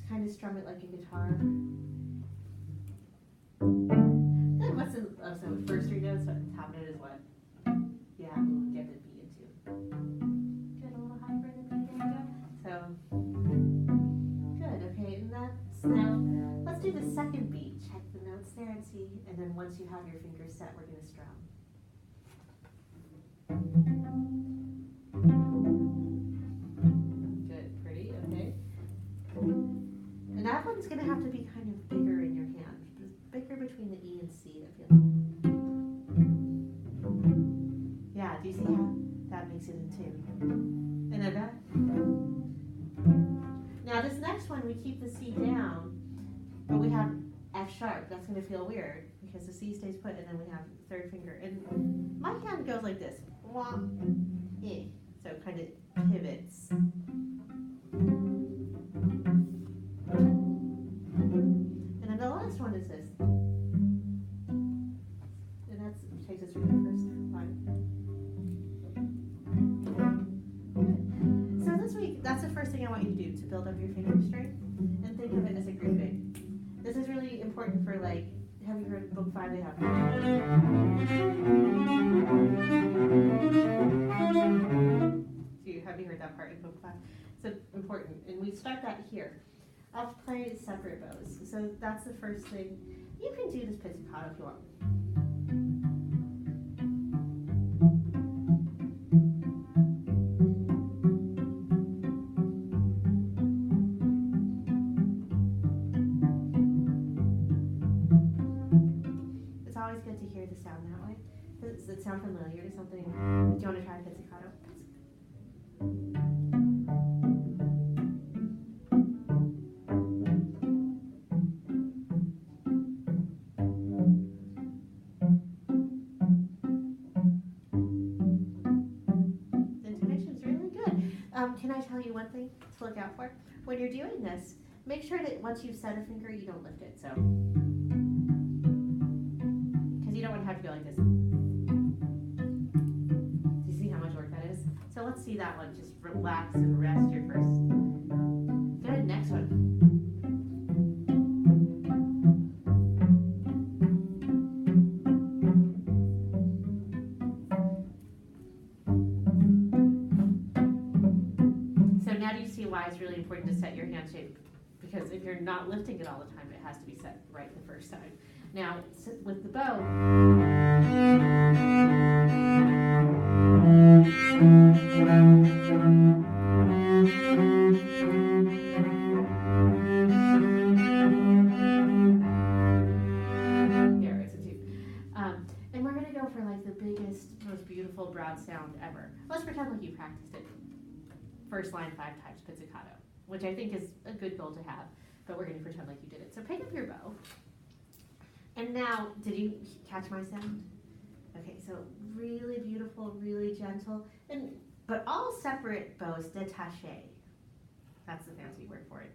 kind of strum it like a guitar. Then what's the, oh, so first three notes, but top note is what? Yeah, we'll get the B into. Get a little high for the B, there you go. So, good, okay, and that's now, let's do the second beat. Check the notes there and see, and then once you have your fingers set, we're going to strum. Good, pretty, okay. And that one's going to have to be kind of bigger in your hand. Bigger between the E and C, I feel. Yeah, do you see how that makes it in tune? And then that. Now this next one, we keep the C down, but we have F sharp. That's going to feel weird because the C stays put, and then we have third finger. And my hand goes like this. Wah, eh. So it kind of pivots. And then the last one is this. And that takes us through the first line. Good. So this week, that's the first thing I want you to do, to build up your finger strength and think of it as a grouping. This is really important for, like, have you heard book 5? They have. Have you heard that part in book 5? So important, and we start that here. I'll play separate bows. So that's the first thing. You can do this pizzicato if you want. It's always good to hear the sound that way. Does it sound familiar to something? Do you want to try pizzicato? Can I tell you one thing to look out for? When you're doing this, make sure that once you've set a finger, you don't lift it. So, because you don't want to have to go like this. Do you see how much work that is? So let's see that one. Just relax and rest your first. Good, next one. Why it's really important to set your hand shape, because if you're not lifting it all the time, it has to be set right the first time. Now, with the bow, here it's a two, and we're going to go for like the biggest, most beautiful broad sound ever. Let's pretend like you practiced it. First line 5 times pizzicato, which I think is a good goal to have, but we're going to pretend like you did it. So pick up your bow, and now, did you catch my sound? Okay, so really beautiful, really gentle, but all separate bows, détaché. That's the fancy word for it.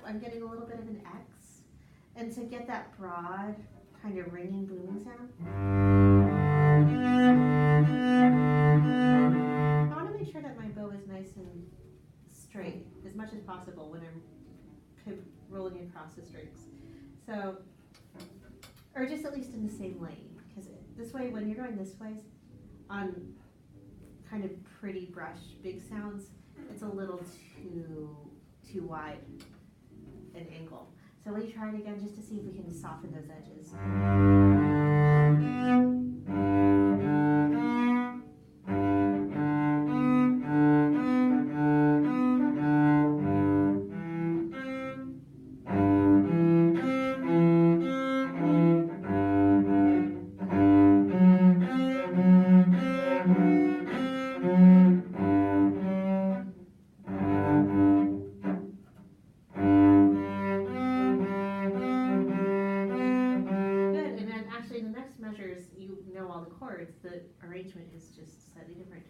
I'm getting a little bit of an X, and to get that broad, kind of ringing, booming sound, I want to make sure that my bow is nice and straight as much as possible when I'm rolling across the strings. So, or just at least in the same lane, because this way, when you're going this way, on kind of pretty brush, big sounds, it's a little too wide an angle. So will you try it again just to see if we can soften those edges? know all the chords, the arrangement is just slightly different.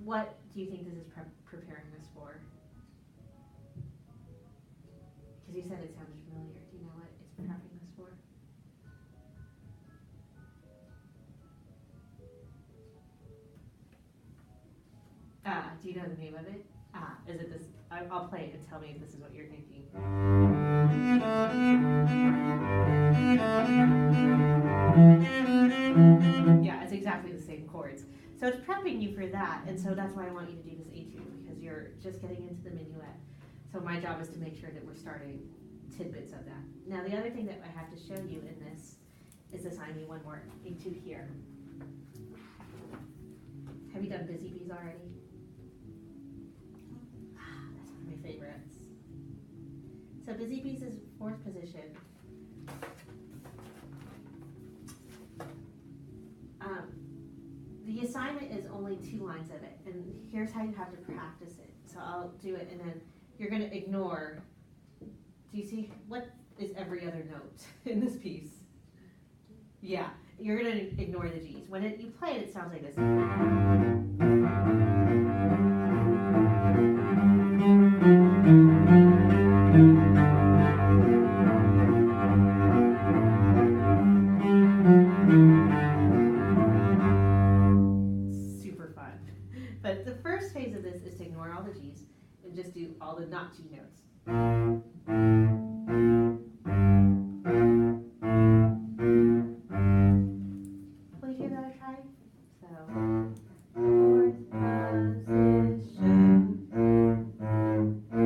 What do you think this is preparing us for? Because you said it sounded familiar. Do you know what it's prepping us for? Do you know the name of it? Is it this? I'll play it and tell me if this is what you're thinking. Yeah, it's exactly the same chords. So it's prepping you for that, and so that's why I want you to do this etude, because you're just getting into the minuet. So my job is to make sure that we're starting tidbits of that. Now the other thing that I have to show you in this is assign you one more etude here. Have you done Busy Bees already? That's one of my favorites. So Busy Bees is fourth position. The assignment is only 2 lines of it, and here's how you have to practice it. So I'll do it, and then you're going to ignore. Do you see what is every other note in this piece? Yeah, you're going to ignore the G's. When you play it, it sounds like this. Super fun. But the first phase of this is to ignore all the G's and just do all the not G notes. Will you give that a try? So, fourth position. Good.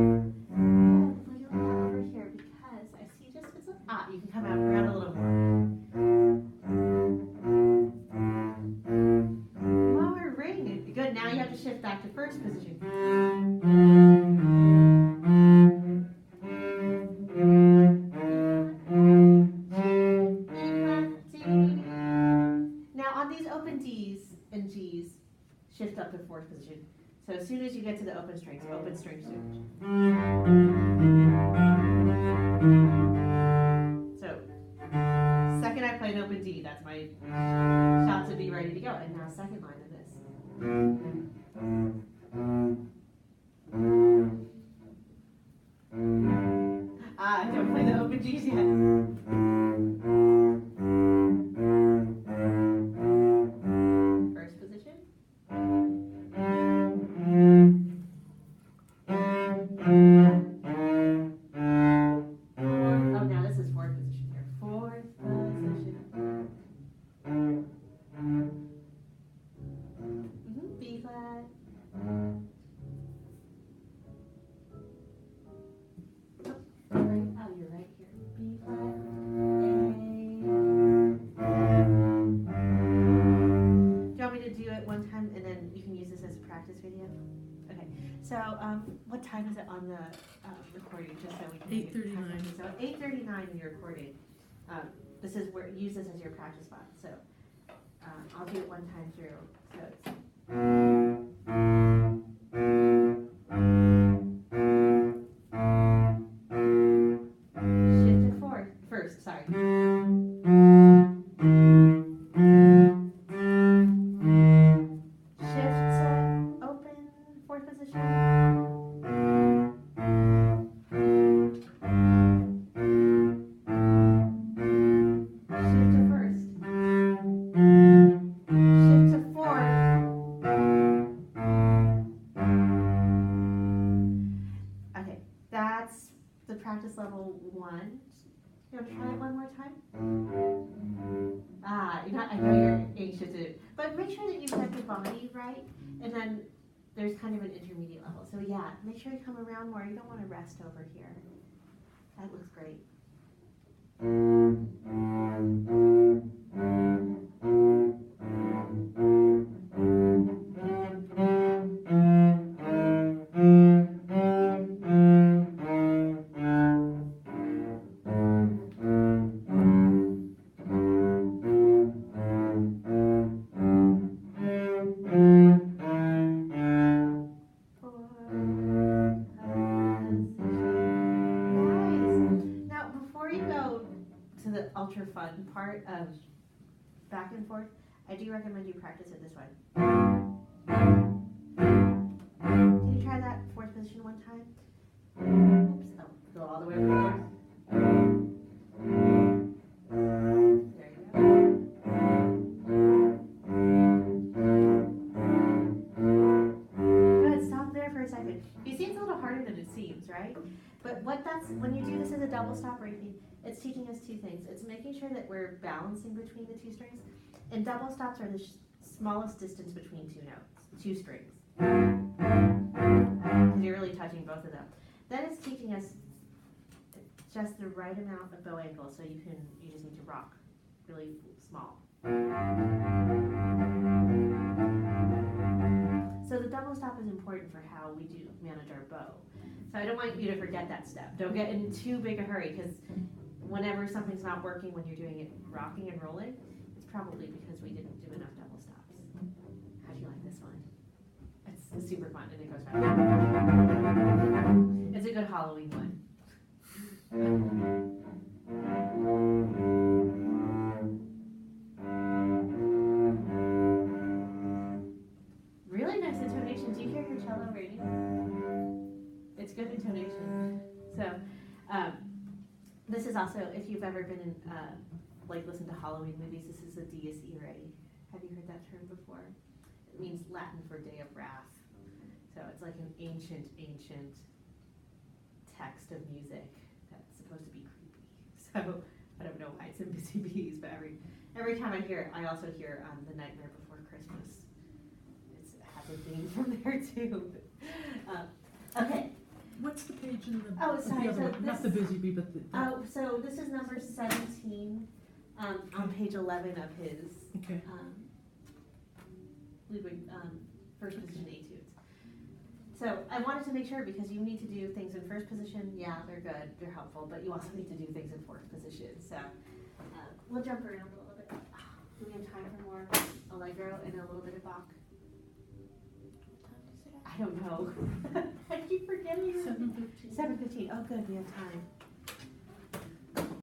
Will you come over here because I see just it's you can come out around a little more. Lower ring. Good. Now you have to shift back to first position. Shift up to fourth position. So as soon as you get to the open strings switch. So second I play an open D, that's my shot to be ready to go. And now second line of this. Don't play the open Gs yet. B flat. You're right here. B flat. Do you want me to do it one time and then you can use this as a practice video? Okay. So what time is it on the recording? Just so we can 8:39. So 8:39 when you're recording. This is where use this as your practice spot. So I'll do it one time through. So it's shift to fourth. First, sorry. Shift to open, fourth position. That's the practice level 1. You want to try it one more time? I know you're anxious to, but make sure that you get the body right, and then there's kind of an intermediate level. So yeah, make sure you come around more. You don't want to rest over here. That looks great. Ultra fun part of back and forth, I do recommend you practice it this way. Can you try that fourth position one time? Oops, oh, go all the way over there. There you go. Good, stop there for a second. You see, it's a little harder than it seems, right? But when you do this as a double stop or anything, it's teaching us two things. It's making sure that we're balancing between the two strings. And double stops are the smallest distance between two strings. Because you're really touching both of them. Then it's teaching us just the right amount of bow angle, so you just need to rock really small. So the double stop is important for how we do manage our bow. So I don't want you to forget that step. Don't get in too big a hurry, because whenever something's not working when you're doing it rocking and rolling, it's probably because we didn't do enough double stops. How do you like this one? It's super fun and it goes fast. It's a good Halloween one. Really nice intonation. Do you hear your cello ringing? It's good intonation. So, this is also, if you've ever been in, listened to Halloween movies, this is the Dies Irae. Have you heard that term before? It means Latin for Day of Wrath. So it's like an ancient text of music that's supposed to be creepy. So I don't know why it's in Busy Bees, but every time I hear it, I also hear The Nightmare Before Christmas. It has a theme from there too. Okay. What's the page in the? Oh, sorry. The other one? Not the Busy Bee, but the. Oh, so this is number 17 on page 11 of his Okay. Ludwig first position etudes. So I wanted to make sure, because you need to do things in first position. Yeah, they're good, they're helpful, but you also need to do things in fourth position. So we'll jump around a little bit. Do we have time for more Allegro and a little bit of Bach? I don't know. I keep forgetting. 7:15. 7:15. Oh, good, we have time.